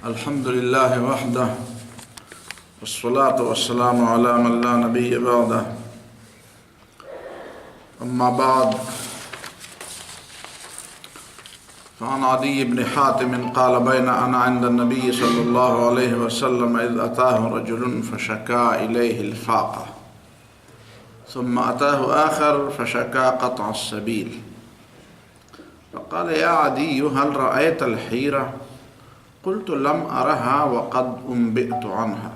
الحمد لله وحده والصلاة والسلام على من لا نبي بعده أما بعد فعن عدي بن حاتم قال بين أنا عند النبي صلى الله عليه وسلم إذ أتاه رجل فشكا إليه الفاقة ثم أتاه آخر فشكا قطع السبيل فقال يا عدي هل رأيت الحيرة؟ قلت لم أرها وقد أنبئت عنها.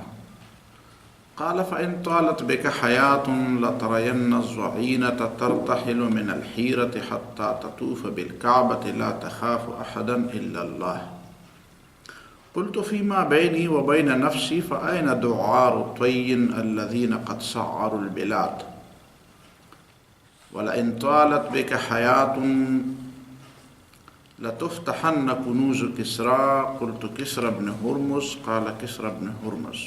قال فإن طالت بك حياة لترين الظعينة ترتحل من الحيرة حتى تطوف بالكعبة لا تخاف أحدا إلا الله. قلت فيما بيني وبين نفسي فأين دعار الطي الذين قد سعروا البلاد؟ ولئن طالت بك حياة لتفتحن كنوز كسرى. قلت كسرى بن هرمز. قال كسرى بن هرمز.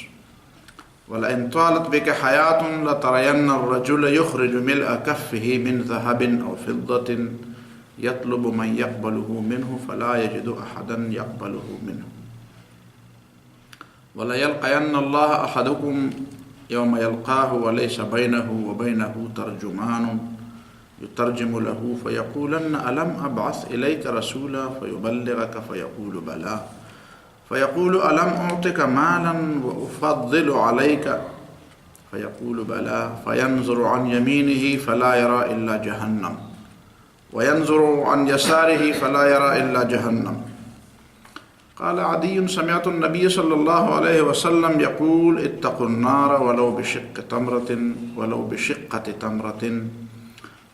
ولئن طالت بك حياة لترين الرجل يخرج ملء كفه من ذهب أو فضة يطلب من يقبله منه فلا يجد أحدا يقبله منه. وليلقين الله أحدكم يوم يلقاه وليس بينه وبينه ترجمان يترجم له فيقولن ألم أبعث إليك رسولا فيبلغك فيقول بلى فيقول ألم أعطك مالا وأفضل عليك فيقول بلى فينظر عن يمينه فلا يرى إلا جهنم وينظر عن يساره فلا يرى إلا جهنم. قال عدي سمعت النبي صلى الله عليه وسلم يقول اتقوا النار ولو بشقة تمرة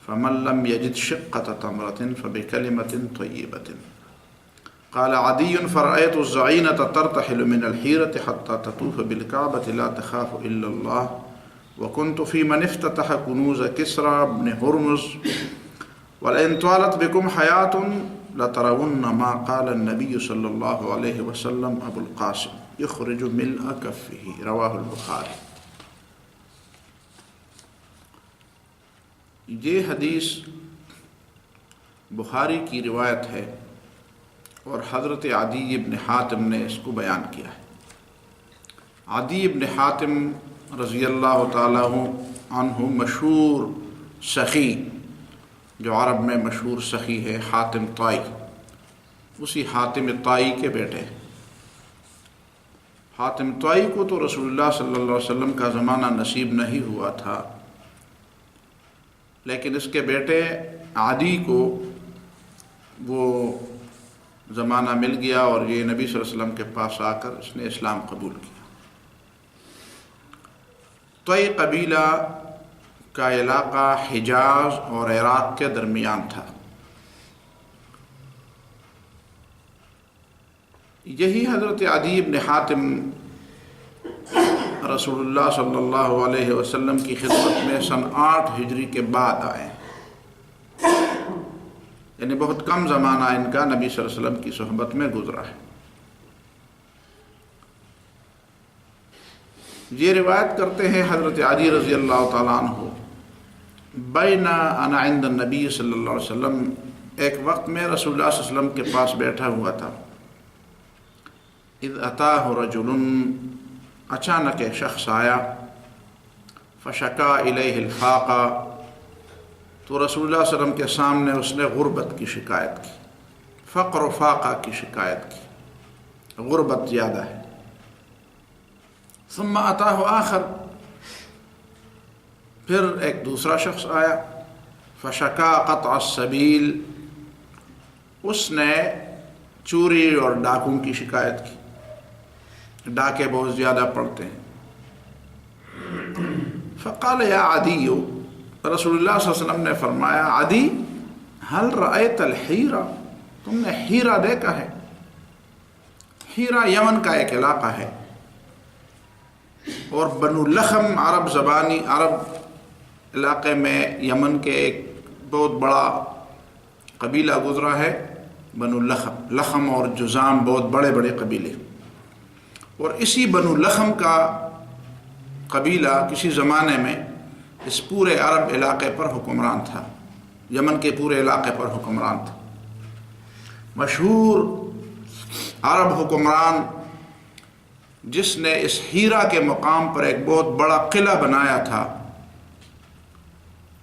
فمن لم يجد شقة تمرة فبكلمة طيبة. قال عدي فرأيت الزعينة ترتحل من الحيرة حتى تطوف بالكعبة لا تخاف إلا الله وكنت في من افتتح كنوز كسرى بن هرمز. ولئن طالت بكم حياة لترون ما قال النبي صلى الله عليه وسلم أبو القاسم يخرج ملء كفه. رواه البخاری. یہ حدیث بخاری کی روایت ہے اور حضرت عدی بن حاتم نے اس کو بیان کیا ہے. عدی بن حاتم رضی اللہ تعالیٰ عنہ مشہور سخی، جو عرب میں مشہور سخی ہے، حاتم طائی، اسی حاتم طائی کے بیٹے. حاتم طائی کو تو رسول اللہ صلی اللہ علیہ وسلم کا زمانہ نصیب نہیں ہوا تھا، لیکن اس کے بیٹے عدی کو وہ زمانہ مل گیا اور یہ نبی صلی اللہ علیہ وسلم کے پاس آ کر اس نے اسلام قبول کیا. طی قبیلہ کا علاقہ حجاز اور عراق کے درمیان تھا. یہی حضرت عدی بن حاتم رسول اللہ صلی اللہ علیہ وسلم کی خدمت میں سن 8 ہجری کے بعد آئے، یعنی بہت کم زمانہ ان کا نبی صلی اللہ علیہ وسلم کی صحبت میں گزرا ہے. یہ روایت کرتے ہیں حضرت عدی رضی اللہ تعالیٰ عنہ بین انا عند النبی صلی اللہ علیہ وسلم، ایک وقت میں رسول اللہ صلی اللہ علیہ وسلم کے پاس بیٹھا ہوا تھا. اذ اتاہ رجل، اچانک ایک شخص آیا، فشکا الیہ الفاقہ، تو رسول اللہ صلی اللہ علیہ وسلم کے سامنے اس نے غربت کی شکایت کی، فقر و فاقہ کی شکایت کی، غربت زیادہ ہے. ثم اتاہ آخر، پھر ایک دوسرا شخص آیا، فشکا قطع السبیل، اس نے چوری اور ڈاکوں کی شکایت کی، ڈاکے بہت زیادہ پڑتے ہیں. فقال یا عدی، رسول اللہ صلی اللہ علیہ وسلم نے فرمایا عدی هل رأیت الحیرہ، تم نے ہیرا دیکھا ہے؟ ہیرا یمن کا ایک علاقہ ہے اور بنو لخم عرب زبانی، عرب علاقے میں یمن کے ایک بہت بڑا قبیلہ گزرا ہے، بنو لخم. لخم اور جزام بہت بڑے بڑے قبیلے، اور اسی بنو لخم کا قبیلہ کسی زمانے میں اس پورے عرب علاقے پر حکمران تھا، یمن کے پورے علاقے پر حکمران تھا. مشہور عرب حکمران جس نے اس ہیرا کے مقام پر ایک بہت بڑا قلعہ بنایا تھا،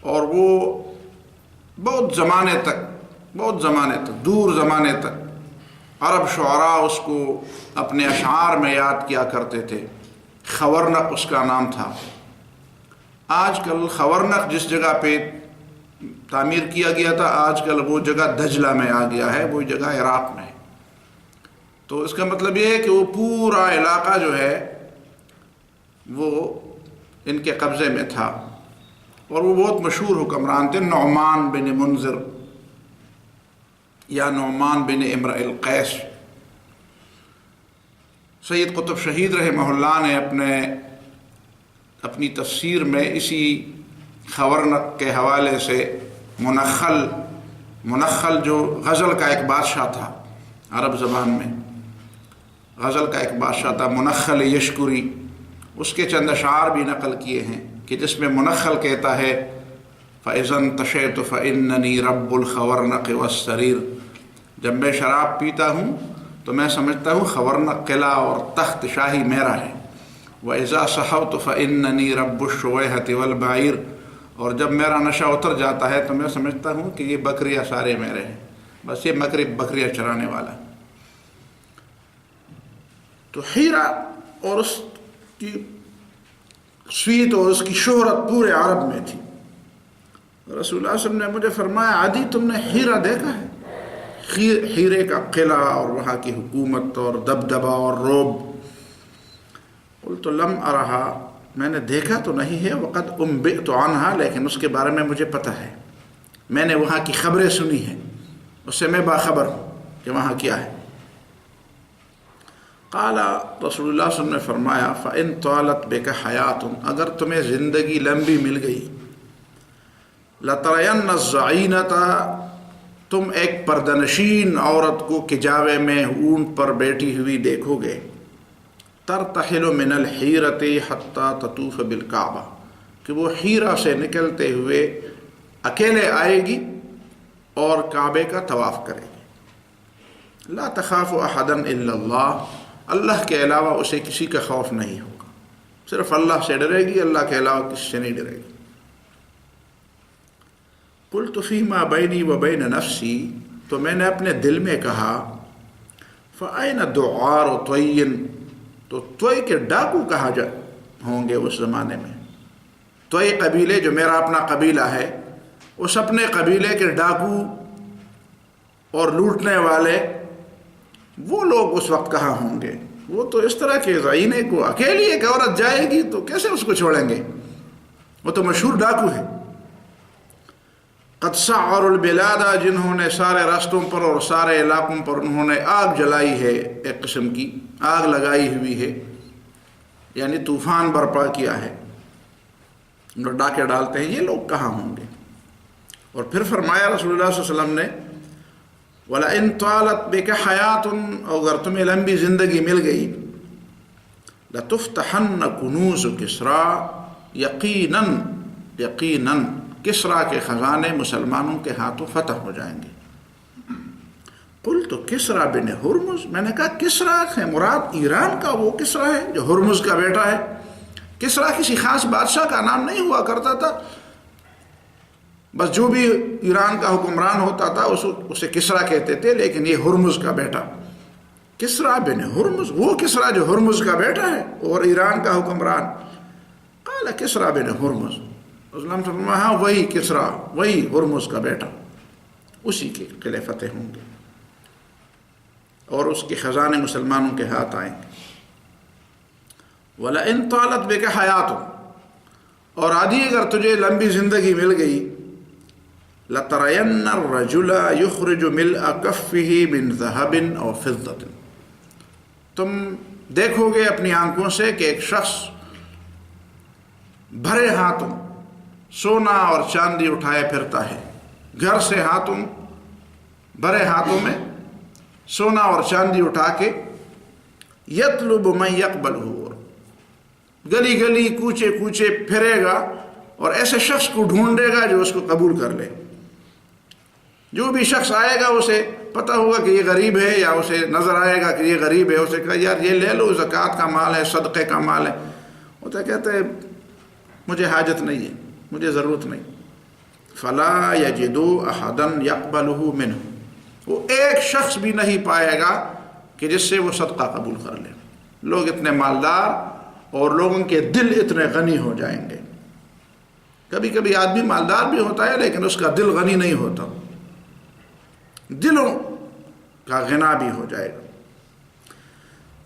اور وہ بہت زمانے تک دور زمانے تک عرب شعراء اس کو اپنے اشعار میں یاد کیا کرتے تھے۔ خورنق اس کا نام تھا۔ آج کل خورنق جس جگہ پہ تعمیر کیا گیا تھا، آج کل وہ جگہ دجلہ میں آ گیا ہے، وہ جگہ عراق میں ہے۔ تو اس کا مطلب یہ ہے کہ وہ پورا علاقہ جو ہے وہ ان کے قبضے میں تھا، اور وہ بہت مشہور حکمران تھے، نعمان بن منذر یا نعمان بن امرئ القیس۔ سید قطب شہید رحمہ اللہ نے اپنی تفسیر میں اسی خورنق کے حوالے سے منخل جو غزل کا ایک بادشاہ تھا، عرب زبان میں غزل کا ایک بادشاہ تھا منخل یشکری، اس کے چند اشعار بھی نقل کیے ہیں کہ جس میں منخل کہتا ہے فَإِذَا انْتَشَيْتُ فَإِنَّنِي رَبُّ الْخَوَرْنَقِ وَالسَّرِيرِ، جب میں شراب پیتا ہوں تو میں سمجھتا ہوں خورنق قلعہ اور تخت شاہی میرا ہے۔ وَإِذَا صَحَوْتُ فَإِنَّنِي رَبُّ الشُّوَيْحَةِ وَالْبَعِيرِ، اور جب میرا نشہ اتر جاتا ہے تو میں سمجھتا ہوں کہ یہ بکریاں سارے میرے ہیں، بس یہ بکریاں چرانے والا۔ تو ہیرا اور اس کی سویت اور اس کی شہرت پورے عرب میں تھی۔ رسول اللہ صلی اللہ علیہ وسلم نے مجھے فرمایا، عادی تم نے ہیرا دیکھا ہے؟ ہیرے کا قلعہ اور وہاں کی حکومت اور دبدبہ اور روب؟ قلت لم ارہا، میں نے دیکھا تو نہیں ہے، وقد انبئت عنہا، لیکن اس کے بارے میں مجھے پتہ ہے، میں نے وہاں کی خبریں سنی ہیں، اس سے میں باخبر ہوں کہ وہاں کیا ہے۔ قال رسول اللہ صلی اللہ علیہ وسلم نے فرمایا فَإِن طَالَتْ بِكَ حَيَاتٌ، اگر تمہیں زندگی لمبی مل گئی، لَتَرَيَنَّ الزَّعِينَةَ، تم ایک پردنشین عورت کو کجاوے میں اونٹ پر بیٹھی ہوئی دیکھو گے، ترتحل من الحیرۃ حتی تطوف بالکعبہ، کہ وہ ہیرا سے نکلتے ہوئے اکیلے آئے گی اور کعبے کا طواف کرے گی۔ لا تخاف احدا الا اللہ، اللہ کے علاوہ اسے کسی کا خوف نہیں ہوگا، صرف اللہ سے ڈرے گی، اللہ کے علاوہ کسی سے نہیں ڈرے گی۔ قلت فیما بینی و بین نفسی، تو میں نے اپنے دل میں کہا فأین دعار طوین، تو طوئی کے ڈاکو کہاں ہوں گے اس زمانے میں؟ طوئی قبیلے جو میرا اپنا قبیلہ ہے، اس اپنے قبیلے کے ڈاکو اور لوٹنے والے وہ لوگ اس وقت کہاں ہوں گے؟ وہ تو اس طرح کے ضعینے کو اکیلی ایک عورت جائے گی تو کیسے اس کو چھوڑیں گے؟ وہ تو مشہور ڈاکو ہے۔ قد سعروا البلاد، جنہوں نے سارے راستوں پر اور سارے علاقوں پر انہوں نے آگ جلائی ہے، ایک قسم کی آگ لگائی ہوئی ہے، یعنی طوفان برپا کیا ہے، جو ڈاکے ڈالتے ہیں، یہ لوگ کہاں ہوں گے؟ اور پھر فرمایا رسول اللہ صلی اللہ علیہ وسلم نے وَلَئِن طَالَتْ بِكَ حَيَاتٌ، اگر تمہیں لمبی زندگی مل گئی، لَتُفْتَحَنَّ كُنُوزُ كِسْرَى، یقیناً کسرا کے خزانے مسلمانوں کے ہاتھوں فتح ہو جائیں گے۔ قلت کسرا بن ہرمز، میں نے کہا کسرا ہے مراد ایران کا وہ کسرا ہے جو ہرمز کا بیٹا ہے؟ کسرا کسی خاص بادشاہ کا نام نہیں ہوا کرتا تھا، بس جو بھی ایران کا حکمران ہوتا تھا اسے کسرا کہتے تھے، لیکن یہ ہرمز کا بیٹا کسرا بن ہرمز، وہ کسرا جو ہرمز کا بیٹا ہے اور ایران کا حکمران۔ قال کسرا بن ہرمز، اسلام فرمایا ہاں وہی کسرا، وہی ہرمز کا بیٹا، اسی کے قلعے فتح ہوں گے اور اس کے خزانے مسلمانوں کے ہاتھ آئیں گے۔ وَلَئِن طَالَتْ بِكَ حَيَاتٌ، اور آدھی اگر تجھے لمبی زندگی مل گئی، لَتَرَيَنَّ الرَّجُلَ يُخْرِجُ مِلْءَ كَفِّهِ مِنْ ذَهَبٍ أَوْ فِضَّةٍ، تم دیکھو گے اپنی آنکھوں سے کہ ایک شخص بھرے ہاتھوں سونا اور چاندی اٹھائے پھرتا ہے، گھر سے بھرے ہاتھوں میں سونا اور چاندی اٹھا کے، یطلب من یقبلہ، گلی گلی کوچے کوچے پھرے گا اور ایسے شخص کو ڈھونڈے گا جو اس کو قبول کر لے۔ جو بھی شخص آئے گا اسے پتہ ہوگا کہ یہ غریب ہے یا اسے نظر آئے گا کہ یہ غریب ہے، اسے کہا یار یہ لے لو، زکوٰۃ کا مال ہے، صدقے کا مال ہے، وہ تو کہتے ہیں مجھے حاجت نہیں ہے، مجھے ضرورت نہیں. فلا یجدوا احدا یقبلہ منہ، وہ ایک شخص بھی نہیں پائے گا کہ جس سے وہ صدقہ قبول کر لے. لوگ اتنے مالدار اور لوگوں کے دل اتنے غنی ہو جائیں گے. کبھی کبھی آدمی مالدار بھی ہوتا ہے لیکن اس کا دل غنی نہیں ہوتا، دلوں کا غنا بھی ہو جائے گا.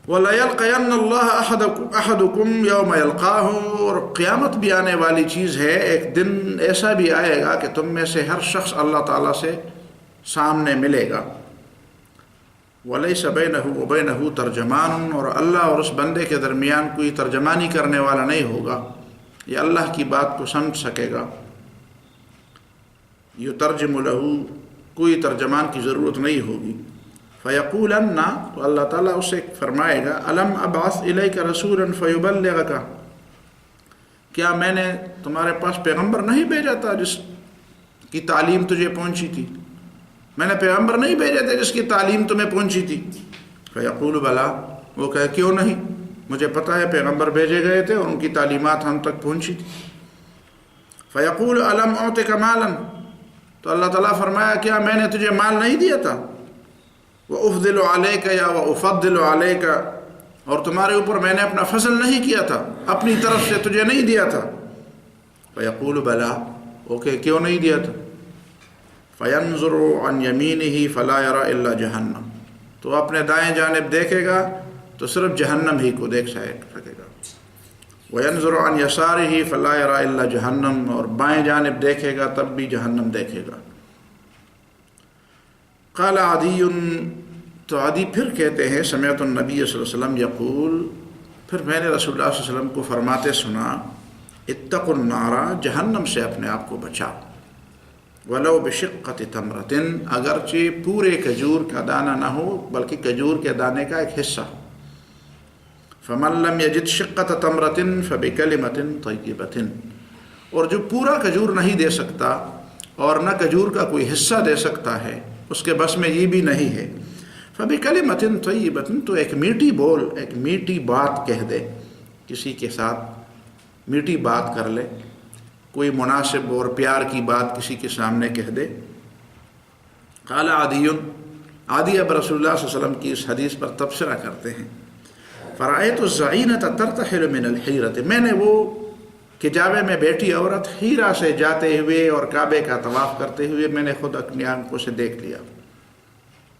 وَلَيَلْقَيَنَّ اللَّهَ أَحَدُكُمْ يَوْمَ يَلْقَاهُ، اور قیامت بھی آنے والی چیز ہے، ایک دن ایسا بھی آئے گا کہ تم میں سے ہر شخص اللہ تعالیٰ سے سامنے ملے گا. وَلَيْسَ بَيْنَهُ وَبَيْنَهُ تَرْجَمَانٌ، اور اللہ اور اس بندے کے درمیان کوئی ترجمانی کرنے والا نہیں ہوگا، یہ اللہ کی بات کو سمجھ سکے گا. یترجم لہ، کوئی ترجمان کی ضرورت نہیں ہوگی. فیقولن، تو اللہ تعالیٰ اس سے فرمائے گا الم ابعث الیک رسولا فیبلغک، کیا میں نے تمہارے پاس پیغمبر نہیں بھیجا تھا جس کی تعلیم تجھے پہنچی تھی؟ میں نے پیغمبر نہیں بھیجے تھے جس کی تعلیم تمہیں پہنچی تھی؟ فیقول بلا، وہ کہے کیوں نہیں، مجھے پتہ ہے پیغمبر بھیجے گئے تھے اور ان کی تعلیمات ہم تک پہنچی تھی. فیقول الم اعطک مالا، تو اللہ تعالیٰ فرمایا کیا میں نے تجھے مال نہیں دیا تھا؟ وَأُفْضِلُ عَلَيْكَ یا وَأُفَضِّلُ عَلَيْكَ، اور تمہارے اوپر میں نے اپنا فضل نہیں کیا تھا، اپنی طرف سے تجھے نہیں دیا تھا؟ فَيَقُولُ بَلَا، اوکے کیوں نہیں دیا تھا؟ فَيَنْظُرُ عَنْ يَمِينِهِ فَلَا يَرَى إِلَّا جَهَنَّمَ، تو اپنے دائیں جانب دیکھے گا تو صرف جہنم ہی کو دیکھ سکے گا. وَيَنْظُرُ عَنْ يَسَارِهِ فَلَا يَرَى إِلَّا جَهَنَّمَ، اور بائیں جانب دیکھے گا تب بھی جہنم دیکھے گا. قال عدی، تو عدی پھر کہتے ہیں سمعت النبی صلی اللہ علیہ وسلم یقول، پھر میں نے رسول اللہ صلی اللہ علیہ وسلم کو فرماتے سنا اتقوا النار، جہنم سے اپنے آپ کو بچاؤ. ولو بشقۃ تمرۃ، اگرچہ پورے کھجور کا دانہ نہ ہو بلکہ کھجور کے دانے کا ایک حصہ. فمن لم یجد شقۃ تمرۃ فبکلمۃ طیبۃ، اور جو پورا کھجور نہیں دے سکتا اور نہ کھجور کا کوئی حصہ دے سکتا ہے، اس کے بس میں یہ بھی نہیں ہے، فبکلمۃ طیبۃ، تو ایک میٹھی بول، ایک میٹھی بات کہہ دے، کسی کے ساتھ میٹھی بات کر لے، کوئی مناسب اور پیار کی بات کسی کے سامنے کہہ دے. قال عدی، عدی اب رسول اللہ صلی اللہ علیہ وسلم کی اس حدیث پر تبصرہ کرتے ہیں. فرأیت الزعینۃ ترتحل من الحیرۃ، میں نے وہ کجاوے میں بیٹھی عورت ہیرا سے جاتے ہوئے اور کعبے کا طواف کرتے ہوئے میں نے خود اپنی آنکھوں سے دیکھ لیا،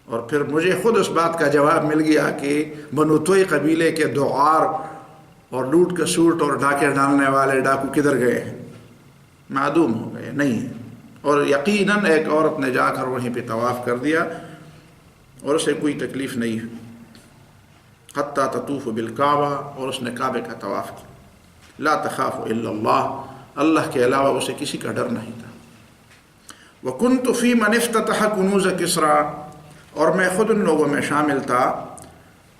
اور پھر مجھے خود اس بات کا جواب مل گیا کہ بنو توئی قبیلے کے دوغار اور لوٹ کا سوٹ اور ڈاکے ڈالنے والے ڈاکو کدھر گئے ہیں، معدوم ہو گئے، نہیں ہیں. اور یقیناً ایک عورت نے جا کر وہیں پہ طواف کر دیا اور اسے کوئی تکلیف نہیں ہوئی. حتی تطوف بالکعبہ، اور اس نے کعبے کا طواف کیا. لا تخاف الا اللہ، اللہ کے علاوہ اسے کسی کا ڈر نہیں تھا. وکنت فی من افتتح کنوز کسریٰ، اور میں خود ان لوگوں میں شامل تھا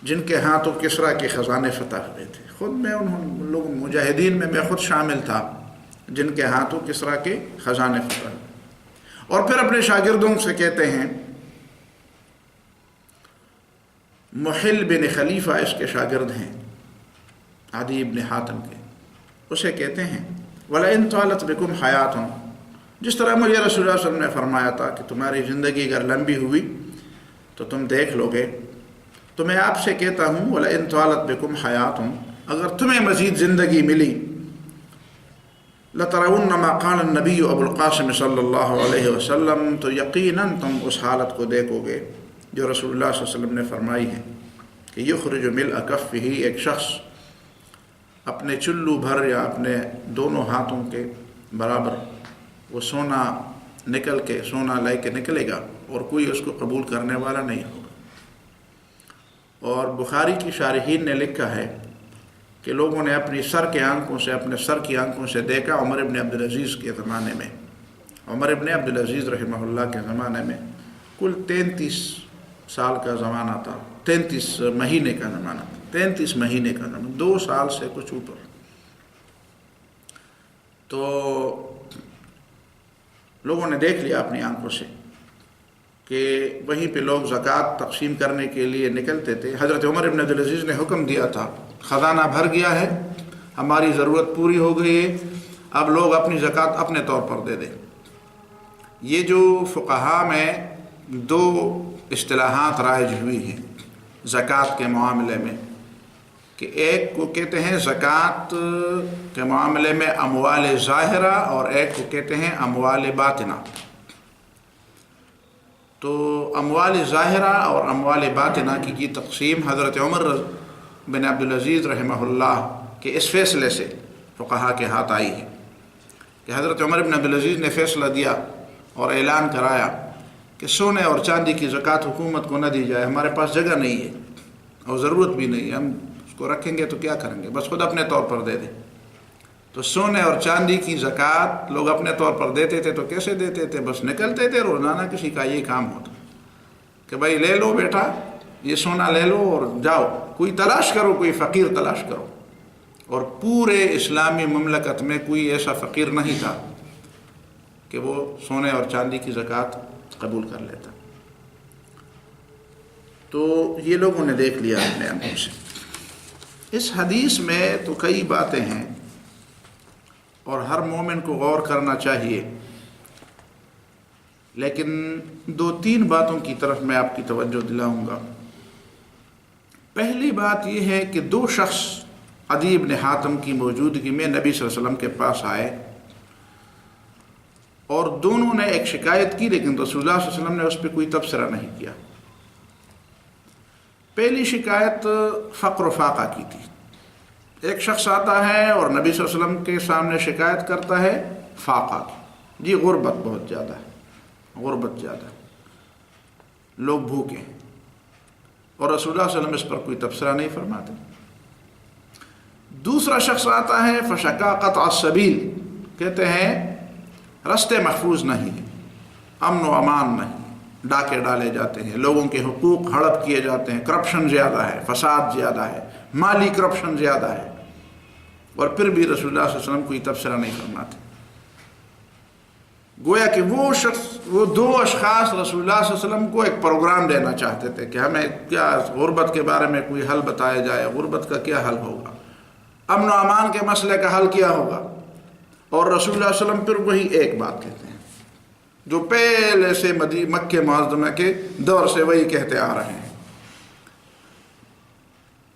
جن کے ہاتھوں کسریٰ کے خزانے فتح ہوئے تھے. خود میں ان لوگوں مجاہدین میں خود شامل تھا جن کے ہاتھوں کسریٰ کے خزانے فتح ہوئے. اور پھر اپنے شاگردوں سے کہتے ہیں، محل بن خلیفہ اس کے شاگرد ہیں عدی بن حاتم کے، اسے کہتے ہیں وَلَئِن طَالَتْ بِكُمْ حَيَاتٌ، جس طرح مجھے رسول اللہ صلی اللہ علیہ وسلم نے فرمایا تھا کہ تمہاری زندگی اگر لمبی ہوئی تو تم دیکھ لو گے، تو میں آپ سے کہتا ہوں وَلَئِن طَالَتْ بِكُمْ حَيَاتٌ، اگر تمہیں مزید زندگی ملی، لَتَرَوُنَّ مَا قَالَ النَّبِيُّ ابو القاسم صلی اللہ علیہ وسلم، تو یقیناً تم اس حالت کو دیکھو گے جو رسول اللہ صلی اللہ علیہ وسلم نے فرمائی ہے کہ یخرج ملء کفہ، ایک شخص اپنے چلو بھر یا اپنے دونوں ہاتھوں کے برابر وہ سونا نکل کے، سونا لے کے نکلے گا اور کوئی اس کو قبول کرنے والا نہیں ہوگا. اور بخاری کی شارحین نے لکھا ہے کہ لوگوں نے اپنی سر کے آنکھوں سے، اپنے سر کی آنکھوں سے دیکھا عمر ابن عبدالعزیز کے زمانے میں. عمر ابن عبدالعزیز رحمہ اللہ کے زمانے میں کل 33 سال کا زمانہ تھا، 33 مہینے کا زمانہ تھا، 33 مہینے کا زمانہ، 2 سال سے کچھ اوپر. تو لوگوں نے دیکھ لیا اپنی آنکھوں سے کہ وہیں پہ لوگ زکوٰۃ تقسیم کرنے کے لیے نکلتے تھے۔ حضرت عمر بن عبدالعزیز نے حکم دیا تھا، خزانہ بھر گیا ہے، ہماری ضرورت پوری ہو گئی ہے، اب لوگ اپنی زکوٰۃ اپنے طور پر دے دیں۔ یہ جو فقہا میں دو اصطلاحات رائج ہوئی ہیں زکوٰۃ کے معاملے میں، کہ ایک کو کہتے ہیں زکوٰۃ کے معاملے میں اموال ظاہرہ اور ایک کو کہتے ہیں اموال باطنہ۔ تو اموال ظاہرہ اور اموال باطنہ کی تقسیم حضرت عمر بن عبدالعزیز رحمہ اللہ کے اس فیصلے سے فقہا کے ہاتھ آئی ہے کہ حضرت عمر بن عبدالعزیز نے فیصلہ دیا اور اعلان کرایا کہ سونے اور چاندی کی زکوٰۃ حکومت کو نہ دی جائے، ہمارے پاس جگہ نہیں ہے اور ضرورت بھی نہیں ہے، ہم اس کو رکھیں گے تو کیا کریں گے، بس خود اپنے طور پر دے دیں۔ تو سونے اور چاندی کی زکوٰۃ لوگ اپنے طور پر دیتے تھے، تو کیسے دیتے تھے؟ بس نکلتے تھے، روزانہ کسی کا یہ کام ہوتا کہ بھائی لے لو بیٹا یہ سونا لے لو اور جاؤ، کوئی تلاش کرو، کوئی فقیر تلاش کرو۔ اور پورے اسلامی مملکت میں کوئی ایسا فقیر نہیں تھا کہ وہ سونے اور چاندی کی زکوٰۃ قبول کر لیتا۔ تو یہ لوگوں نے دیکھ لیا اپنے آنکھوں سے۔ اس حدیث میں تو کئی باتیں ہیں اور ہر مومن کو غور کرنا چاہیے، لیکن دو تین باتوں کی طرف میں آپ کی توجہ دلاؤں گا۔ پہلی بات یہ ہے کہ دو شخص عدی بن حاتم کی موجودگی میں نبی صلی اللہ علیہ وسلم کے پاس آئے اور دونوں نے ایک شکایت کی، لیکن رسول اللہ صلی اللہ علیہ وسلم نے اس پہ کوئی تبصرہ نہیں کیا۔ پہلی شکایت فقر و فاقہ کی تھی۔ ایک شخص آتا ہے اور نبی صلی اللہ علیہ وسلم کے سامنے شکایت کرتا ہے فاقہ کی، جی غربت بہت زیادہ ہے، غربت زیادہ ہے، لوگ بھوکے ہیں، اور رسول اللہ صلی اللہ علیہ وسلم اس پر کوئی تبصرہ نہیں فرماتے۔ دوسرا شخص آتا ہے فشکا قطع السبیل، کہتے ہیں رستے محفوظ نہیں ہیں، امن و امان نہیں، ڈاکے ڈالے جاتے ہیں، لوگوں کے حقوق ہڑپ کیے جاتے ہیں، کرپشن زیادہ ہے، فساد زیادہ ہے، مالی کرپشن زیادہ ہے، اور پھر بھی رسول اللہ صلی اللہ علیہ وسلم کوئی تبصرہ نہیں فرماتے۔ گویا کہ وہ دو اشخاص رسول اللہ صلی اللہ علیہ وسلم کو ایک پروگرام دینا چاہتے تھے کہ ہمیں کیا غربت کے بارے میں کوئی حل بتایا جائے، غربت کا کیا حل ہوگا، امن و امان کے مسئلے کا حل کیا ہوگا۔ اور رسول اللہ صلی اللہ علیہ وسلم پھر وہی ایک بات کہتے ہیں جو پہلے سے مکہ معظمہ کے دور سے وہی کہتے آ رہے ہیں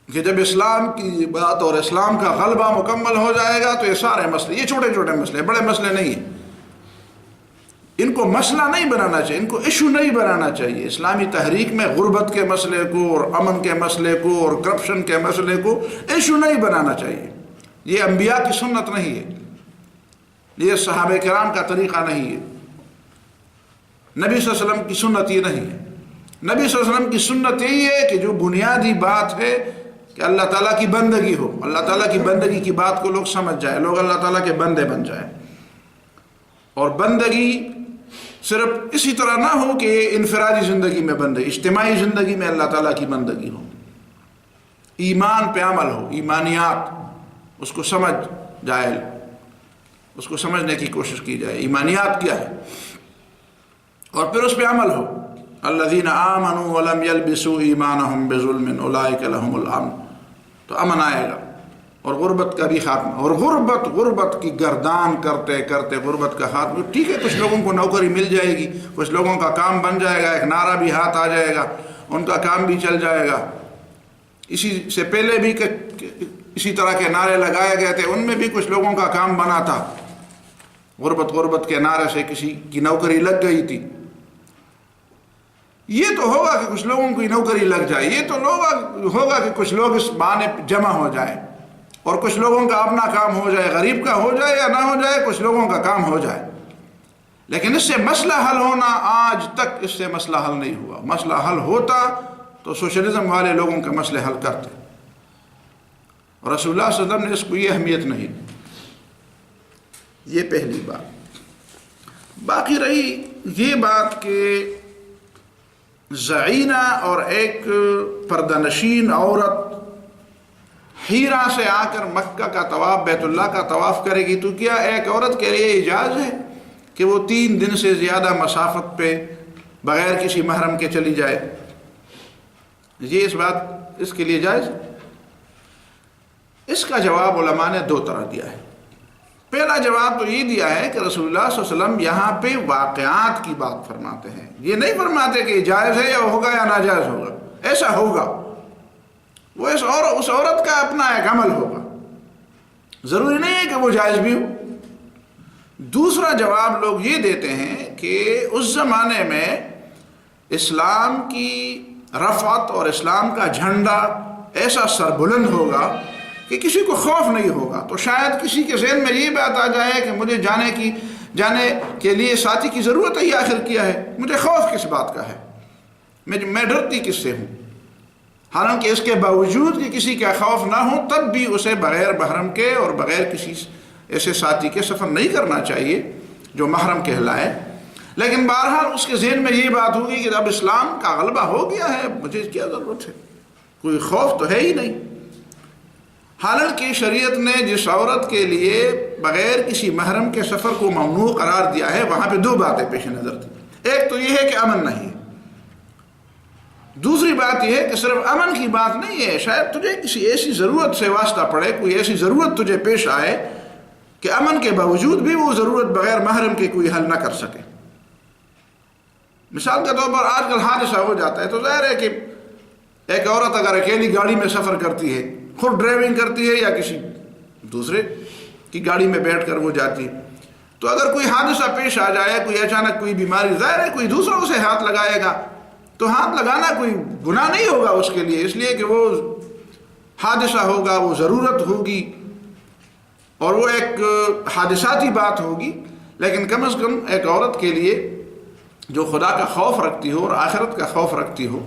کہ جب اسلام کی بات اور اسلام کا غلبہ مکمل ہو جائے گا تو یہ سارے مسئلے، یہ چھوٹے چھوٹے مسئلے، بڑے مسئلے نہیں ہیں، ان کو مسئلہ نہیں بنانا چاہیے، ان کو ایشو نہیں بنانا چاہیے۔ اسلامی تحریک میں غربت کے مسئلے کو اور امن کے مسئلے کو اور کرپشن کے مسئلے کو ایشو نہیں بنانا چاہیے۔ یہ انبیاء کی سنت نہیں ہے، یہ صحابہ کرام کا طریقہ نہیں ہے، نبی صلی اللہ علیہ وسلم کی سنت یہ نہیں ہے۔ نبی صلی اللہ علیہ وسلم کی سنت یہی ہے کہ جو بنیادی بات ہے کہ اللہ تعالیٰ کی بندگی ہو، اللہ تعالیٰ کی بندگی کی بات کو لوگ سمجھ جائیں، لوگ اللہ تعالیٰ کے بندے بن جائیں، اور بندگی صرف اسی طرح نہ ہو کہ انفرادی زندگی میں بندگی، اجتماعی زندگی میں اللہ تعالیٰ کی بندگی ہو، ایمان پہ عمل ہو، ایمانیات اس کو سمجھ جائے، اس کو سمجھنے کی کوشش کی جائے، ایمانیات کیا ہے، اور پھر اس پہ عمل ہو۔ الذین آمنوا ولم یلبسوا ایمانہم بظلم اولئک لہم الامن، تو امن آئے گا، اور غربت کا بھی خاتمہ۔ اور غربت کی گردان کرتے کرتے غربت کا خاتمہ، ٹھیک ہے کچھ لوگوں کو نوکری مل جائے گی، کچھ لوگوں کا کام بن جائے گا، ایک نعرہ بھی ہاتھ آ جائے گا، ان کا کام بھی چل جائے گا۔ اسی سے پہلے بھی اسی طرح کے نعرے لگائے گئے تھے، ان میں بھی کچھ لوگوں کا کام بنا تھا، غربت کے نعرے سے کسی کی نوکری لگ گئی تھی۔ یہ تو ہوگا کہ کچھ لوگوں کی نوکری لگ جائے، یہ تو ہوگا کہ کچھ لوگ اس بہانے جمع ہو جائیں اور کچھ لوگوں کا اپنا کام ہو جائے، غریب کا ہو جائے یا نہ ہو جائے، کچھ لوگوں کا کام ہو جائے۔ لیکن اس سے مسئلہ حل ہونا، آج تک اس سے مسئلہ حل نہیں ہوا۔ مسئلہ حل ہوتا تو سوشلزم والے لوگوں کے مسئلے حل کرتے، اور رسول اللہ صلی اللہ علیہ وسلم نے اس کو یہ اہمیت نہیں دی۔ یہ پہلی بات۔ باقی رہی یہ بات کہ زعینہ اور ایک پردہ نشین عورت ہیرا سے آ کر مکہ کا طواف، بیت اللہ کا طواف کرے گی، تو کیا ایک عورت کے لیے اجازت ہے کہ وہ 3 دن سے زیادہ مسافت پہ بغیر کسی محرم کے چلی جائے، یہ اس کے لیے جائز؟ اس کا جواب علماء نے دو طرح دیا ہے۔ پہلا جواب تو یہ دیا ہے کہ رسول اللہ صلی اللہ علیہ وسلم یہاں پہ واقعات کی بات فرماتے ہیں، یہ نہیں فرماتے کہ جائز ہے یا ہوگا یا ناجائز ہوگا، ایسا ہوگا، وہ اس عورت کا اپنا ایک عمل ہوگا، ضروری نہیں ہے کہ وہ جائز بھی ہو۔ دوسرا جواب لوگ یہ دیتے ہیں کہ اس زمانے میں اسلام کی رفعت اور اسلام کا جھنڈا ایسا سربلند ہوگا کہ کسی کو خوف نہیں ہوگا، تو شاید کسی کے ذہن میں یہ بات آ جائے کہ مجھے جانے کے لیے ساتھی کی ضرورت ہے، یہ آخر کیا ہے، مجھے خوف کس بات کا ہے، میں ڈرتی کس سے ہوں۔ حالانکہ اس کے باوجود کہ کسی کا خوف نہ ہو، تب بھی اسے بغیر محرم کے اور بغیر کسی ایسے ساتھی کے سفر نہیں کرنا چاہیے جو محرم کہلائے۔ لیکن بہرحال اس کے ذہن میں یہ بات ہوگی کہ اب اسلام کا غلبہ ہو گیا ہے، مجھے کیا ضرورت ہے، کوئی خوف تو ہے ہی نہیں۔ حالانکہ شریعت نے جس عورت کے لیے بغیر کسی محرم کے سفر کو ممنوع قرار دیا ہے، وہاں پہ دو باتیں پیش نظر تھیں۔ ایک تو یہ ہے کہ امن نہیں ہے، دوسری بات یہ ہے کہ صرف امن کی بات نہیں ہے، شاید تجھے کسی ایسی ضرورت سے واسطہ پڑے، کوئی ایسی ضرورت تجھے پیش آئے کہ امن کے باوجود بھی وہ ضرورت بغیر محرم کے کوئی حل نہ کر سکے۔ مثال کے طور پر آج کل حادثہ ہو جاتا ہے تو ظاہر ہے کہ ایک عورت اگر اکیلی گاڑی میں سفر کرتی ہے، خود ڈرائیونگ کرتی ہے یا کسی دوسرے کی گاڑی میں بیٹھ کر وہ جاتی ہے، تو اگر کوئی حادثہ پیش آ جائے، کوئی اچانک کوئی بیماری، ظاہر ہے کوئی دوسرا اسے ہاتھ لگائے گا، تو ہاتھ لگانا کوئی گناہ نہیں ہوگا اس کے لیے، اس لیے کہ وہ حادثہ ہوگا، وہ ضرورت ہوگی اور وہ ایک حادثاتی بات ہوگی۔ لیکن کم از کم ایک عورت کے لیے جو خدا کا خوف رکھتی ہو اور آخرت کا خوف رکھتی ہو،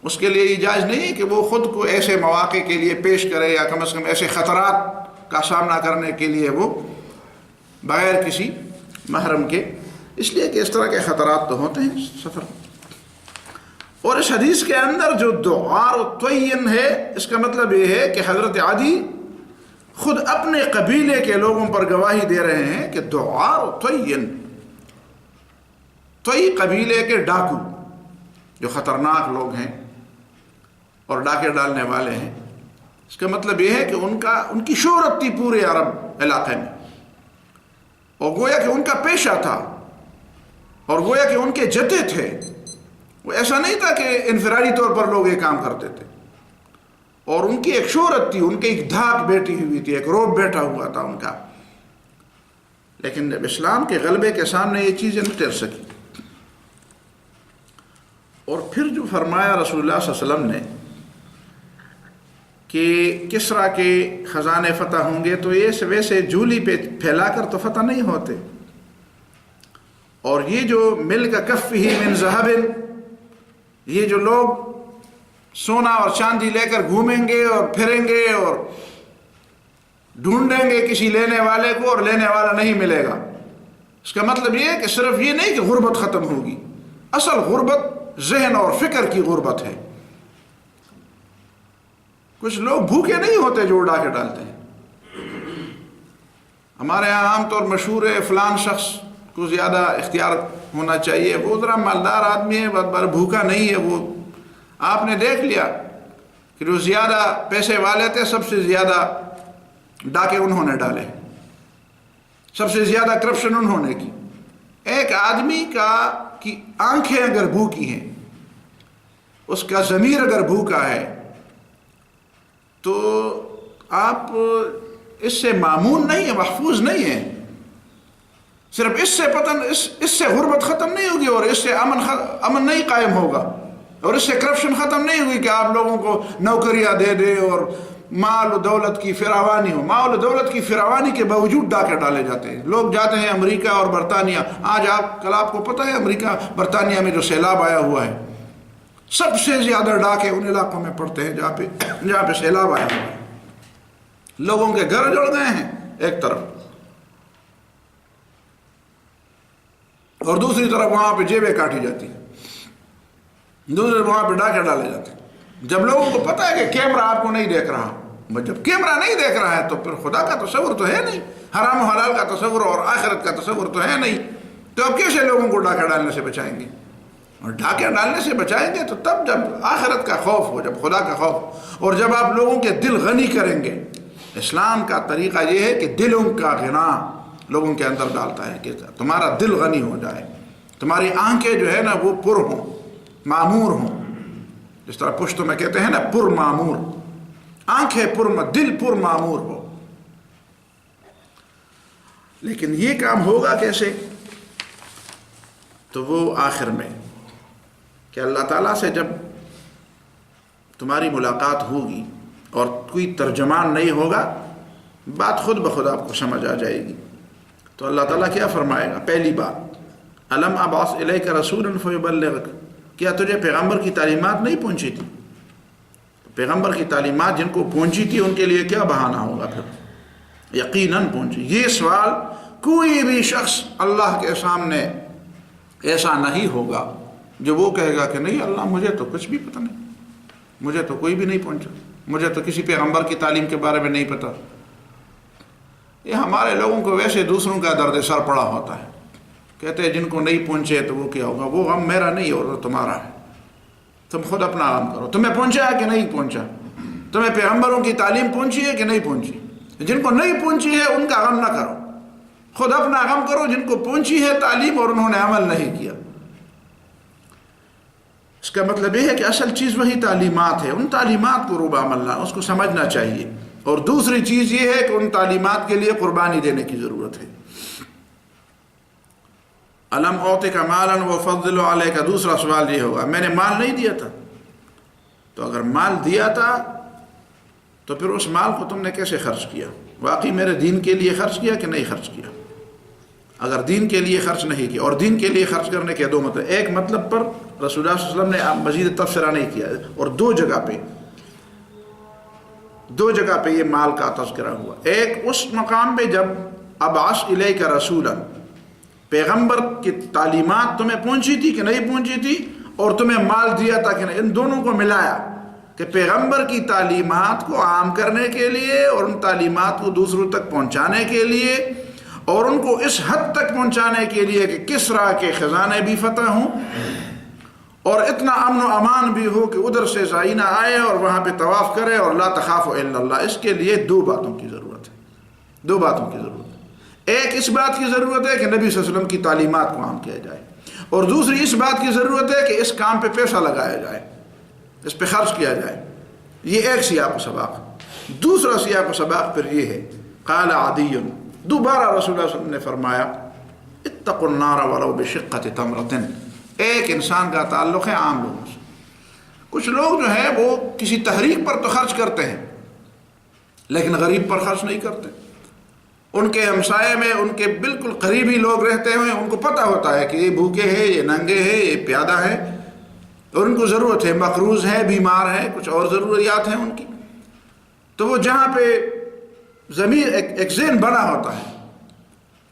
اس کے لیے یہ جائز نہیں ہے کہ وہ خود کو ایسے مواقع کے لیے پیش کرے، یا کم از کم ایسے خطرات کا سامنا کرنے کے لیے وہ بغیر کسی محرم کے، اس لیے کہ اس طرح کے خطرات تو ہوتے ہیں سفر۔ اور اس حدیث کے اندر جو دعار و طین ہے، اس کا مطلب یہ ہے کہ حضرت عدی خود اپنے قبیلے کے لوگوں پر گواہی دے رہے ہیں کہ دعار و طین، طی قبیلے کے ڈاکو جو خطرناک لوگ ہیں اور ڈاکے ڈالنے والے ہیں، اس کا مطلب یہ ہے کہ ان کی شہرت تھی پورے عرب علاقے میں، اور گویا کہ ان کا پیشہ تھا، اور گویا کہ ان کے جتے تھے، وہ ایسا نہیں تھا کہ انفرادی طور پر لوگ یہ کام کرتے تھے، اور ان کی ایک شہرت تھی، ان کی ایک دھاک بیٹھی ہوئی تھی، ایک روب بیٹھا ہوا تھا ان کا۔ لیکن جب اسلام کے غلبے کے سامنے یہ چیزیں نہیں ٹر سکی، اور پھر جو فرمایا رسول اللہ صلی اللہ علیہ وسلم نے کہ کسرا کے خزانے فتح ہوں گے، تو یہ ویسے جولی پہ پھیلا کر تو فتح نہیں ہوتے، اور یہ جو ملک کفہ من ذہب، یہ جو لوگ سونا اور چاندی لے کر گھومیں گے اور پھریں گے اور ڈھونڈیں گے کسی لینے والے کو، اور لینے والا نہیں ملے گا، اس کا مطلب یہ ہے کہ صرف یہ نہیں کہ غربت ختم ہوگی، اصل غربت ذہن اور فکر کی غربت ہے۔ کچھ لوگ بھوکے نہیں ہوتے جو اڑا کے ڈالتے ہیں۔ ہمارے یہاں عام طور مشہور ہے فلان شخص کو زیادہ اختیار ہونا چاہیے، وہ ذرا مالدار آدمی ہے، بہت بار بھوکا نہیں ہے، وہ آپ نے دیکھ لیا کہ جو زیادہ پیسے والے تھے سب سے زیادہ ڈاکے انہوں نے ڈالے، سب سے زیادہ کرپشن انہوں نے کی۔ ایک آدمی کی آنکھیں اگر بھوکی ہیں، اس کا ضمیر اگر بھوکا ہے، تو آپ اس سے مامون نہیں ہیں، محفوظ نہیں ہیں۔ صرف اس سے غربت ختم نہیں ہوگی، اور اس سے امن نہیں قائم ہوگا، اور اس سے کرپشن ختم نہیں ہوگی کہ آپ لوگوں کو نوکریاں دے دے اور مال و دولت کی فراوانی ہو۔ مال و دولت کی فراوانی کے باوجود ڈاکے ڈالے جاتے ہیں، لوگ جاتے ہیں امریکہ اور برطانیہ۔ آج کل آپ کو پتہ ہے امریکہ برطانیہ میں جو سیلاب آیا ہوا ہے، سب سے زیادہ ڈاکے ان علاقوں میں پڑتے ہیں جہاں پہ سیلاب آیا ہوا ہے، لوگوں کے گھر جڑ گئے ہیں ایک طرف، اور دوسری طرف وہاں پہ جیبیں کاٹی جاتی ہیں، دوسرے وہاں پہ ڈاکے ڈالے جاتے ہیں۔ جب لوگوں کو پتہ ہے کہ کیمرہ آپ کو نہیں دیکھ رہا، جب کیمرہ نہیں دیکھ رہا ہے تو پھر خدا کا تصور تو ہے نہیں، حرام و حلال کا تصور اور آخرت کا تصور تو ہے نہیں، تو اب کیسے لوگوں کو ڈاکہ ڈالنے سے بچائیں گے؟ اور ڈھاکے ڈالنے سے بچائیں گے تو تب جب آخرت کا خوف ہو، جب خدا کا خوف، اور جب آپ لوگوں کے دل غنی کریں گے۔ اسلام کا طریقہ یہ ہے کہ دلوں کا غنا لوگوں کے اندر ڈالتا ہے، کہ تمہارا دل غنی ہو جائے، تمہاری آنکھیں جو ہے نا وہ پر ہوں، معمور ہوں، جس طرح پشتوں میں کہتے ہیں نا پر معمور، آنکھیں پر، دل پر معمور ہو۔ لیکن یہ کام ہوگا کیسے؟ تو وہ آخر میں کہ اللہ تعالیٰ سے جب تمہاری ملاقات ہوگی اور کوئی ترجمان نہیں ہوگا، بات خود بخود آپ کو سمجھ آ جائے گی۔ تو اللہ تعالیٰ کیا فرمائے گا؟ پہلی بات، الم ابعث الیک رسولا فیبلغک، کیا تجھے پیغمبر کی تعلیمات نہیں پہنچی تھی؟ پیغمبر کی تعلیمات جن کو پہنچی تھی ان کے لیے کیا بہانہ ہوگا پھر؟ یقیناً پہنچی۔ یہ سوال کوئی بھی شخص اللہ کے سامنے ایسا نہیں ہوگا جو وہ کہے گا کہ نہیں اللہ مجھے تو کچھ بھی پتہ نہیں، مجھے تو کوئی بھی نہیں پہنچا، مجھے تو کسی پیغمبر کی تعلیم کے بارے میں نہیں پتہ۔ یہ ہمارے لوگوں کو ویسے دوسروں کا درد سر پڑا ہوتا ہے، کہتے ہیں جن کو نہیں پہنچے تو وہ کیا ہوگا، وہ غم میرا نہیں اور تمہارا ہے، تم خود اپنا غم کرو۔ تمہیں پہنچا ہے کہ نہیں پہنچا؟ تمہیں پیغمبروں کی تعلیم پہنچی ہے کہ نہیں پہنچی؟ جن کو نہیں پہنچی ہے ان کا غم نہ کرو، خود اپنا غم کرو جن کو پہنچی ہے تعلیم اور انہوں نے عمل نہیں کیا۔ اس کا مطلب یہ ہے کہ اصل چیز وہی تعلیمات ہے، ان تعلیمات کو روب عمل نہ، اس کو سمجھنا چاہیے۔ اور دوسری چیز یہ ہے کہ ان تعلیمات کے لیے قربانی دینے کی ضرورت ہے۔ الم اعطک مالا وفضل علیک، دوسرا سوال یہ ہوگا میں نے مال نہیں دیا تھا؟ تو اگر مال دیا تھا تو پھر اس مال کو تم نے کیسے خرچ کیا؟ واقعی میرے دین کے لیے خرچ کیا کہ نہیں خرچ کیا؟ اگر دین کے لیے خرچ نہیں کیا، اور دین کے لیے خرچ کرنے کے دو مطلب، ایک مطلب پر رسول اللہ صلی اللہ علیہ وسلم نے مزید تبصرہ نہیں کیا، اور دو جگہ پہ یہ مال کا تذکرہ ہوا۔ ایک اس مقام پہ جب ابعث الیک رسولا، پیغمبر کی تعلیمات تمہیں پہنچی تھی کہ نہیں پہنچی تھی، اور تمہیں مال دیا تھا کہ نہیں، ان دونوں کو ملایا کہ پیغمبر کی تعلیمات کو عام کرنے کے لیے اور ان تعلیمات کو دوسروں تک پہنچانے کے لیے، اور ان کو اس حد تک پہنچانے کے لیے کہ کسریٰ کے خزانے بھی فتح ہوں اور اتنا امن و امان بھی ہو کہ ادھر سے زائنہ آئے اور وہاں پہ طواف کرے اور لا تخافوا الا اللہ۔ اس کے لیے دو باتوں کی ضرورت ہے، دو باتوں کی ضرورت ہے۔ ایک اس بات کی ضرورت ہے کہ نبی صلی اللہ علیہ وسلم کی تعلیمات کو عام کیا جائے، اور دوسری اس بات کی ضرورت ہے کہ اس کام پہ پیسہ لگایا جائے، اس پہ خرچ کیا جائے۔ یہ ایک سیاق و سباق۔ دوسرا سیاق و سباق پھر یہ ہے، قال عدی، دوبارہ رسول اللہ صلی اللہ علیہ وسلم نے فرمایا اتقوا النار ولو بشقۃ تمرۃ۔ ایک انسان کا تعلق ہے عام لوگوں سے۔ کچھ لوگ جو ہے وہ کسی تحریک پر تو خرچ کرتے ہیں لیکن غریب پر خرچ نہیں کرتے۔ ان کے ہمسائے میں ان کے بالکل قریبی لوگ رہتے ہیں، ان کو پتہ ہوتا ہے کہ یہ بھوکے ہیں، یہ ننگے ہیں، یہ پیادہ ہیں، اور ان کو ضرورت ہے، مقروض ہے، بیمار ہے، کچھ اور ضروریات ہیں ان کی، تو وہ جہاں پہ ضمیر ایک ذہن بنا ہوتا ہے،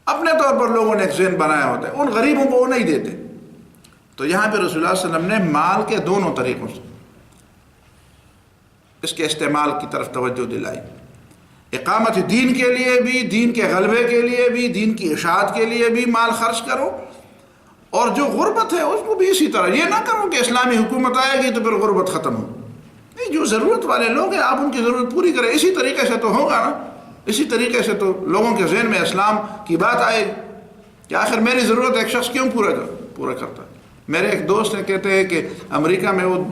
اپنے طور پر لوگوں نے ایک ذہن بنایا ہوتا ہے، ان غریبوں کو وہ نہیں دیتے۔ تو یہاں پہ رسول اللہ صلی اللہ علیہ وسلم نے مال کے دونوں طریقوں سے اس کے استعمال کی طرف توجہ دلائی۔ اقامت دین کے لیے بھی، دین کے غلبے کے لیے بھی، دین کی اشاعت کے لیے بھی مال خرچ کرو، اور جو غربت ہے اس کو بھی اسی طرح۔ یہ نہ کرو کہ اسلامی حکومت آئے گی تو پھر غربت ختم ہو، نہیں، جو ضرورت والے لوگ ہیں آپ ان کی ضرورت پوری کریں۔ اسی طریقے سے تو ہوگا نا، اسی طریقے سے تو لوگوں کے ذہن میں اسلام کی بات آئے گی کہ آخر میری ضرورت ایک شخص کیوں پورا کرتا ہے۔ میرے ایک دوست نے کہتے ہیں کہ امریکہ میں وہ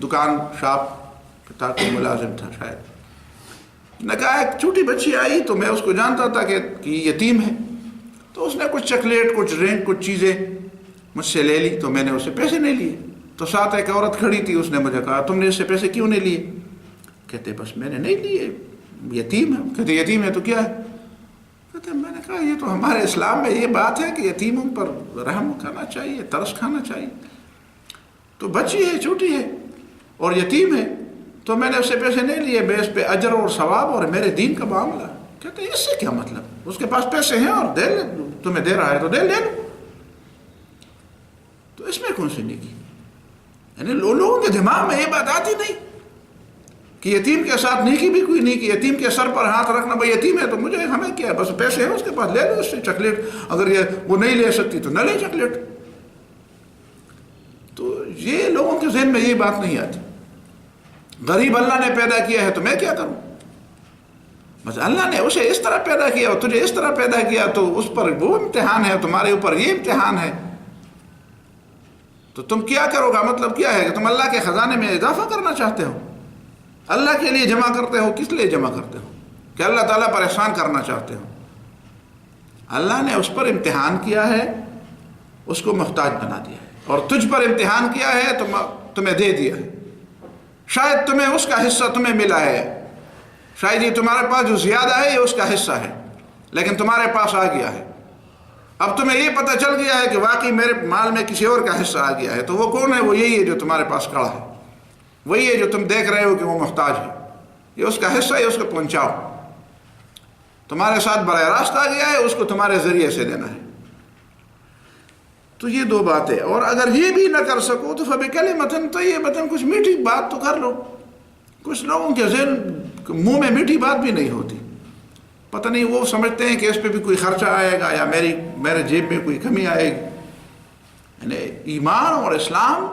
دکان شاپ تھا، کوئی ملازم تھا شاید، نے کہا ایک چھوٹی بچی آئی تو میں اس کو جانتا تھا کہ یتیم ہے، تو اس نے کچھ چاکلیٹ، کچھ ڈرنک، کچھ چیزیں مجھ سے لے لی، تو میں نے اس سے پیسے نہیں لیے۔ تو ساتھ ایک عورت کھڑی تھی، اس نے مجھے کہا تم نے اس سے پیسے کیوں نہیں لیے؟ کہتے بس میں نے نہیں لیے، یتیم ہے۔ کہتے یتیم ہے تو کیا ہے؟ کہتے میں نے کہا یہ تو ہمارے اسلام میں یہ بات ہے کہ یتیموں پر رحم کرنا چاہیے، ترس کھانا چاہیے۔ تو بچی ہے، چھوٹی ہے اور یتیم ہے، تو میں نے اس سے پیسے نہیں لیے، میں اس پہ اجر اور ثواب اور میرے دین کا معاملہ۔ کہتے اس سے کیا مطلب، اس کے پاس پیسے ہیں اور دے لے، تمہیں دے رہا ہے تو دے لے لو، تو اس میں کون سی نیکی؟ یعنی لوگوں کے دماغ میں یہ بات آتی نہیں کہ یتیم کے ساتھ نیکی بھی کوئی نہیں، کہ یتیم کے سر پر ہاتھ رکھنا، بھائی یتیم ہے تو مجھے ہمیں کیا ہے، بس پیسے ہیں اس کے پاس، لے لو اس سے چاکلیٹ، اگر یہ وہ نہیں لے سکتی تو نہ لے چاکلیٹ۔ تو ذہن میں یہ بات نہیں آتی. غریب اللہ نے پیدا کیا ہے تو میں کیا کروں؟ بس اللہ نے اسے اس طرح پیدا کیا اور تجھے اس طرح پیدا کیا، تو اس پر وہ امتحان ہے، تمہارے اوپر یہ امتحان ہے، تو تم کیا کرو گا؟ مطلب کیا ہے کہ تم اللہ کے خزانے میں اضافہ کرنا چاہتے ہو، اللہ کے لیے جمع کرتے ہو. کس لیے جمع کرتے ہو؟ کہ اللہ تعالیٰ پر احسان کرنا چاہتے ہو. اللہ نے اس پر امتحان کیا ہے، اس کو محتاج بنا دیا ہے، اور تجھ پر امتحان کیا ہے تو تمہیں دے دیا ہے. شاید تمہیں اس کا حصہ تمہیں ملا ہے، شاید یہ تمہارے پاس جو زیادہ ہے یہ اس کا حصہ ہے، لیکن تمہارے پاس آ گیا ہے. اب تمہیں یہ پتہ چل گیا ہے کہ واقعی میرے مال میں کسی اور کا حصہ آ گیا ہے. تو وہ کون ہے؟ وہ یہی ہے جو تمہارے پاس کھڑا ہے، وہی ہے جو تم دیکھ رہے ہو کہ وہ محتاج ہے. یہ اس کا حصہ ہے، اس کو پہنچاؤ. تمہارے ساتھ براہ راست آ گیا ہے، اس کو تمہارے ذریعے سے دینا ہے. تو یہ دو باتیں. اور اگر یہ بھی نہ کر سکو تو فَبِكَلِمَةٍ طَيِّبَةٍ، کچھ میٹھی بات تو کر لو. کچھ لوگوں کے ذہن منہ میں میٹھی بات بھی نہیں ہوتی. پتہ نہیں وہ سمجھتے ہیں کہ اس پہ بھی کوئی خرچہ آئے گا یا میرے جیب میں کوئی کمی آئے گی. یعنی ایمان اور اسلام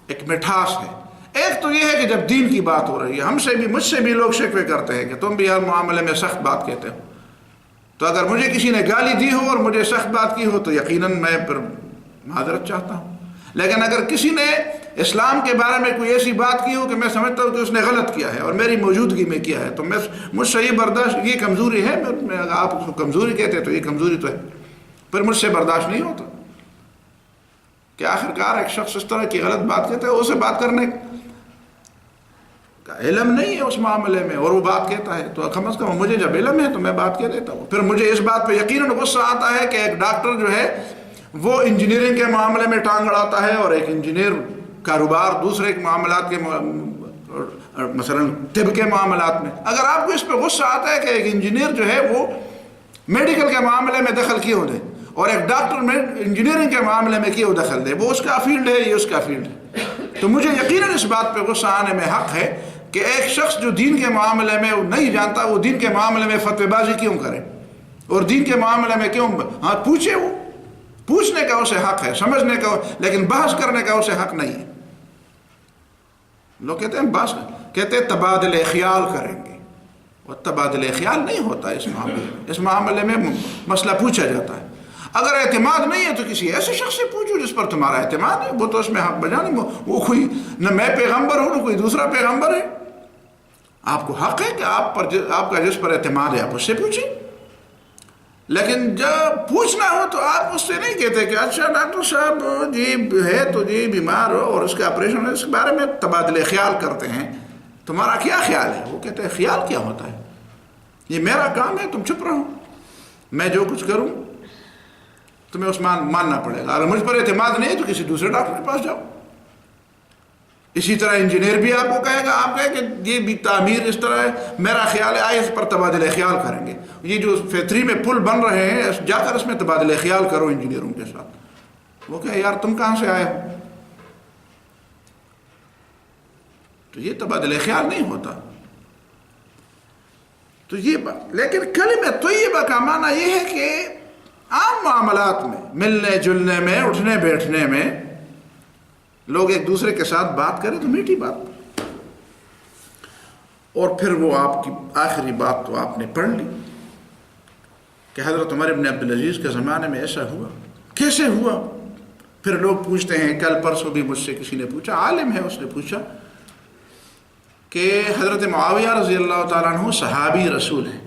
ایک مٹھاس ہے. ایک تو یہ ہے کہ جب دین کی بات ہو رہی ہے، مجھ سے بھی لوگ شکوے کرتے ہیں کہ تم بھی ہر معاملے میں سخت بات کہتے ہو. تو اگر مجھے کسی نے گالی دی ہو اور مجھے سخت بات کی ہو تو یقیناً میں پھر معذرت چاہتا ہوں. لیکن اگر کسی نے اسلام کے بارے میں کوئی ایسی بات کی ہو کہ میں سمجھتا ہوں کہ اس نے غلط کیا ہے اور میری موجودگی میں کیا ہے، تو مجھ سے یہ برداشت، یہ کمزوری ہے. اگر آپ اس کو کمزوری کہتے ہیں تو یہ کمزوری تو ہے، پھر مجھ سے برداشت نہیں ہوتا کہ آخرکار ایک شخص اس طرح کی غلط بات کہتا ہے، اسے بات کرنے کا علم نہیں ہے اس معاملے میں اور وہ بات کہتا ہے. تو کم از کم مجھے جب علم ہے تو میں بات کہہ دیتا ہوں. پھر مجھے اس بات پہ یقیناً غصہ آتا ہے کہ ایک ڈاکٹر جو ہے وہ انجینئرنگ کے معاملے میں ٹانگ اڑاتا ہے اور ایک انجینئر کاروبار دوسرے کے معاملات کے مثلا طب کے معاملات میں. اگر آپ کو اس پہ غصہ آتا ہے کہ ایک انجینئر جو ہے وہ میڈیکل کے معاملے میں دخل کیوں دے اور ایک ڈاکٹر انجینئرنگ کے معاملے میں کیوں دخل دے، وہ اس کا فیلڈ ہے، یہ اس کا فیلڈ ہے. تو مجھے یقیناً اس بات پہ غصہ آنے میں حق ہے کہ ایک شخص جو دین کے معاملے میں نہیں جانتا وہ دین کے معاملے میں فتوی بازی کیوں کرے اور دین کے معاملے میں کیوں پوچھے. وہ پوچھنے کا اسے حق ہے، سمجھنے کا، لیکن بحث کرنے کا اسے حق نہیں ہے. لوگ کہتے ہیں بحث، کہتے ہیں تبادلے خیال کریں گے، اور تبادلے خیال نہیں ہوتا اس معاملے میں. اس معاملے میں مسئلہ پوچھا جاتا ہے. اگر اعتماد نہیں ہے تو کسی ایسے شخص سے پوچھو جس پر تمہارا اعتماد ہے. وہ تو اس میں حق بجانے، وہ کوئی نہ میں پیغمبر ہوں نہ کوئی دوسرا پیغمبر ہے. آپ کو حق ہے کہ آپ کا جس پر اعتماد ہے آپ اس سے پوچھیں. لیکن جب پوچھنا ہو تو آپ اس سے نہیں کہتے کہ اچھا ڈاکٹر صاحب جی ہے تو جی بیمار ہو اور اس کا آپریشن ہے، اس کے بارے میں تبادلے خیال کرتے ہیں، تمہارا کیا خیال ہے؟ وہ کہتے ہیں خیال کیا ہوتا ہے، یہ میرا کام ہے، تم چپ رہو، میں جو کچھ کروں تمہیں اس ماننا پڑے گا. اگر مجھ پر اعتماد نہیں ہے تو کسی دوسرے ڈاکٹر کے پاس جاؤ. اسی طرح انجینئر بھی آپ کو کہے گا، آپ کہیں کہ یہ بھی تعمیر اس طرح ہے، میرا خیال ہے آئے اس پر تبادلے خیال کریں گے. یہ جو فیکٹری میں پل بن رہے ہیں جا کر اس میں تبادلے خیال کرو انجینئروں کے ساتھ. وہ کہے یار تم کہاں سے آئے ہو؟ تو یہ تبادلے خیال نہیں ہوتا. تو یہ بات، لیکن کلمہ طیبہ کا معنی یہ ہے کہ عام معاملات میں، ملنے جلنے میں، اٹھنے بیٹھنے میں لوگ ایک دوسرے کے ساتھ بات کریں تو میٹھی بات. اور پھر وہ آپ کی آخری بات تو آپ نے پڑھ لی کہ حضرت عمر بن عبدالعزیز کے زمانے میں ایسا ہوا. کیسے ہوا؟ پھر لوگ پوچھتے ہیں، کل پرسوں بھی مجھ سے کسی نے پوچھا، عالم ہے، اس نے پوچھا کہ حضرت معاویہ رضی اللہ تعالیٰ عنہ صحابی رسول ہیں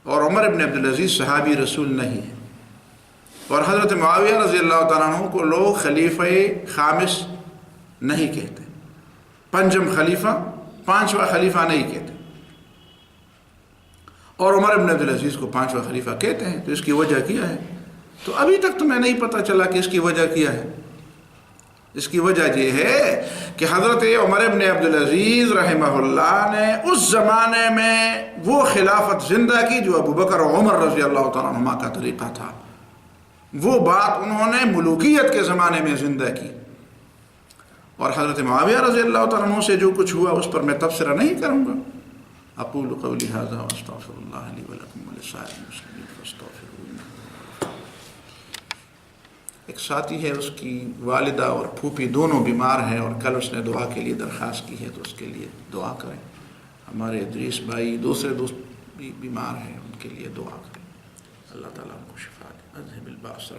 اور عمر بن عبدالعزیز صحابی رسول نہیں ہے، اور حضرت معاویہ رضی اللہ تعالیٰ عنہ کو لوگ خلیفہ خامس نہیں کہتے، پنجم خلیفہ، پانچواں خلیفہ نہیں کہتے، اور عمر بن عبدالعزیز کو پانچواں خلیفہ کہتے ہیں. تو اس کی وجہ کیا ہے؟ تو ابھی تک تمہیں نہیں پتہ چلا کہ اس کی وجہ کیا ہے. اس کی وجہ یہ ہے کہ حضرت عمر بن عبدالعزیز رحمہ اللہ نے اس زمانے میں وہ خلافت زندہ کی جو ابو بکر و عمر رضی اللہ تعالیٰ عنہما کا طریقہ تھا. وہ بات انہوں نے ملوکیت کے زمانے میں زندہ کی. اور حضرت معاویہ رضی اللہ تعالیٰ عنہ سے جو کچھ ہوا اس پر میں تبصرہ نہیں کروں گا. اقول قولی ھذا واستغفر اللہ لی ولکم ولسائر المسلمین فاستغفروہ. ایک ساتھی ہے، اس کی والدہ اور پھوپھی دونوں بیمار ہیں، اور کل اس نے دعا کے لیے درخواست کی ہے، تو اس کے لیے دعا کریں۔ ہمارے ادریس بھائی دوسرے دوست بھی بیمار ہیں، ان کے لیے دعا کریں، اللہ تعالیٰ ان کو شفا دے۔ اذهب البأس